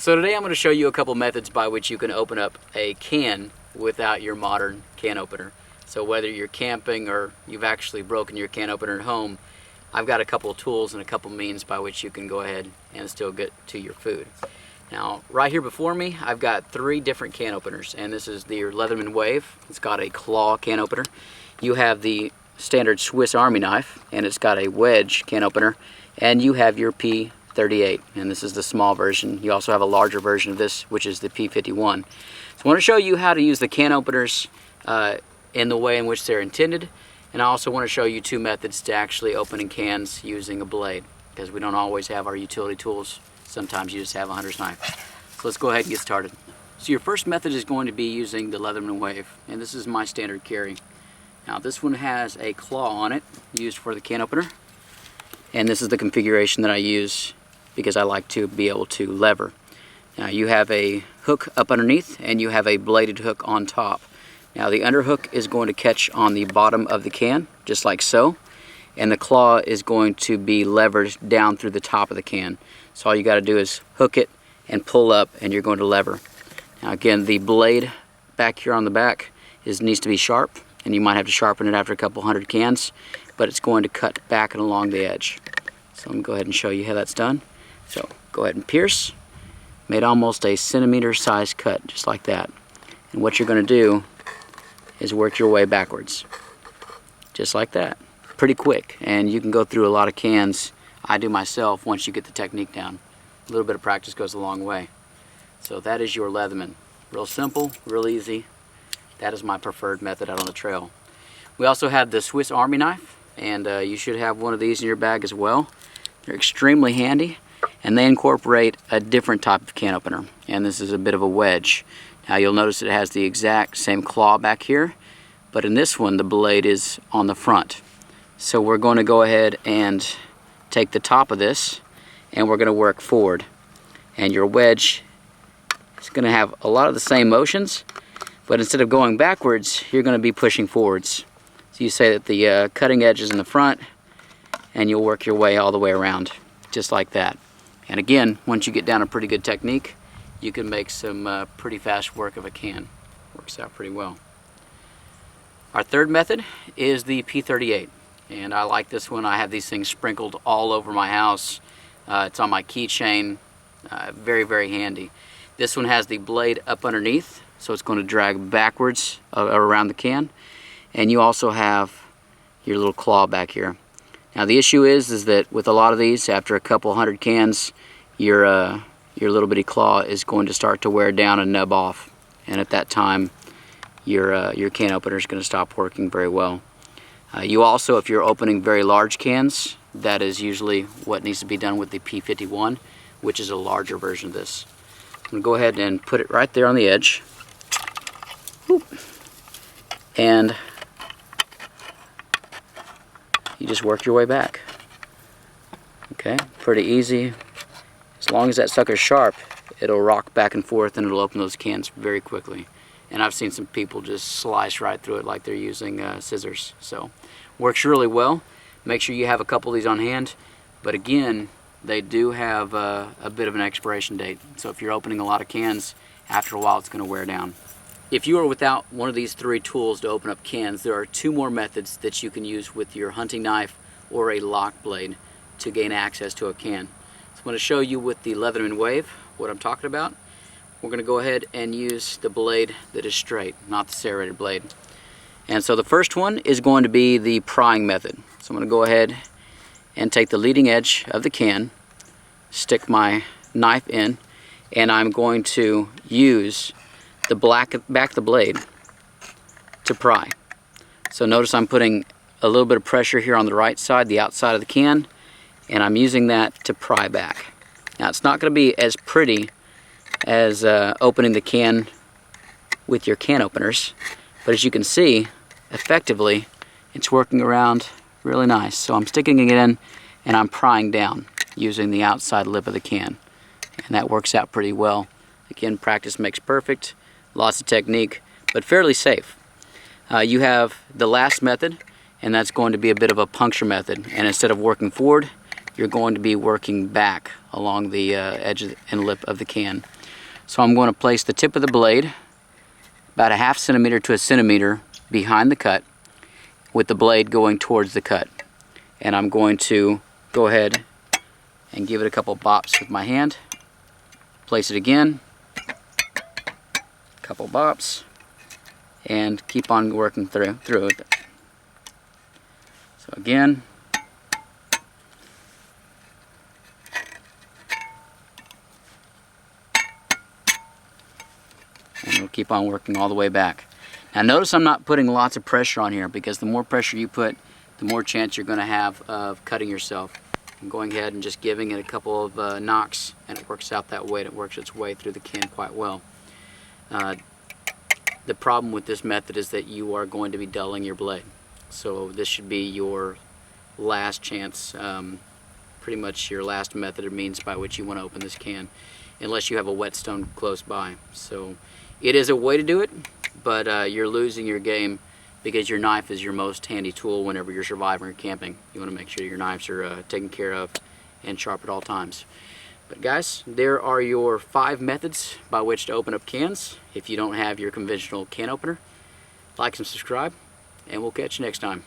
So today I'm going to show you a couple methods by which you can open up a can without your modern can opener. So whether you're camping or you've actually broken your can opener at home, I've got a couple of tools and a couple means by which you can go ahead and still get to your food. Now right here before me I've got 3 different can openers, and this is the Leatherman Wave. It's got a claw can opener. You have the standard Swiss Army knife, and it's got a wedge can opener, and you have your P38, and this is the small version. You also have a larger version of this, which is the P51. So I want to show you how to use the can openers in the way in which they're intended, and I also want to show you 2 methods to actually opening cans using a blade, because we don't always have our utility tools. Sometimes you just have a hunter's knife. So let's go ahead and get started. So your first method is going to be using the Leatherman Wave, and this is my standard carry. Now this one has a claw on it, used for the can opener, and this is the configuration that I use because I like to be able to lever. Now you have a hook up underneath and you have a bladed hook on top. Now the underhook is going to catch on the bottom of the can, just like so, and the claw is going to be levered down through the top of the can. So all you got to do is hook it and pull up, and you're going to lever. Now again, the blade back here on the back needs to be sharp, and you might have to sharpen it after a couple hundred cans, but it's going to cut back and along the edge. So I'm going to go ahead and show you how that's done. So go ahead and pierce. Made almost a centimeter size cut, just like that. And what you're going to do is work your way backwards, just like that. Pretty quick, and you can go through a lot of cans. I do myself once you get the technique down. A little bit of practice goes a long way. So that is your Leatherman. Real simple, real easy. That is my preferred method out on the trail. We also have the Swiss Army knife, and you should have one of these in your bag as well. They're extremely handy, and they incorporate a different type of can opener, and this is a bit of a wedge. Now you'll notice it has the exact same claw back here, but in this one the blade is on the front. So we're going to go ahead and take the top of this, and we're going to work forward. And your wedge is going to have a lot of the same motions, but instead of going backwards, you're going to be pushing forwards. So you say that the cutting edge is in the front, and you'll work your way all the way around, just like that. And again, once you get down a pretty good technique, you can make some pretty fast work of a can. Works out pretty well. Our third method is the P38, and I like this one. I have these things sprinkled all over my house. It's on my keychain. Very, very handy. This one has the blade up underneath, so it's going to drag backwards around the can, and you also have your little claw back here. Now the issue is that with a lot of these, after a couple hundred cans, your little bitty claw is going to start to wear down and nub off, and at that time your can opener is going to stop working very well. You also, if you're opening very large cans, that is usually what needs to be done with the P51, which is a larger version of this. I'm going to go ahead and put it right there on the edge. Whoop. And you just work your way back. Okay, pretty easy. As long as that sucker's sharp, it'll rock back and forth and it'll open those cans very quickly. And I've seen some people just slice right through it like they're using scissors. So works really well. Make sure you have a couple of these on hand, but again, they do have a bit of an expiration date. So if you're opening a lot of cans, after a while it's going to wear down. If you are without one of these 3 tools to open up cans, there are 2 more methods that you can use with your hunting knife or a lock blade to gain access to a can. So I'm going to show you with the Leatherman Wave what I'm talking about. We're going to go ahead and use the blade that is straight, not the serrated blade. And so the first one is going to be the prying method. So I'm going to go ahead and take the leading edge of the can, stick my knife in, and I'm going to use the back of the blade to pry. So notice I'm putting a little bit of pressure here on the right side, the outside of the can, and I'm using that to pry back. Now it's not going to be as pretty as opening the can with your can openers, but as you can see, effectively it's working around really nice. So I'm sticking it in and I'm prying down using the outside lip of the can, and that works out pretty well. Again, practice makes perfect. Lots of technique, but fairly safe. You have the last method, and that's going to be a bit of a puncture method, and instead of working forward, you're going to be working back along the edge and lip of the can. So I'm going to place the tip of the blade about a ½ centimeter to a centimeter behind the cut, with the blade going towards the cut. And I'm going to go ahead and give it a couple bops with my hand. Place it again, a couple bops, and keep on working through it. So again, and we'll keep on working all the way back. Now notice I'm not putting lots of pressure on here, because the more pressure you put, the more chance you're going to have of cutting yourself. I'm going ahead and just giving it a couple of knocks, and it works out that way, and it works its way through the can quite well. The problem with this method is that you are going to be dulling your blade. So this should be your last chance, pretty much your last method or means by which you want to open this can, unless you have a whetstone close by. So it is a way to do it, but you're losing your game, because your knife is your most handy tool whenever you're surviving or camping. You want to make sure your knives are taken care of and sharp at all times. But guys, there are your 5 methods by which to open up cans if you don't have your conventional can opener. Like and subscribe, and we'll catch you next time.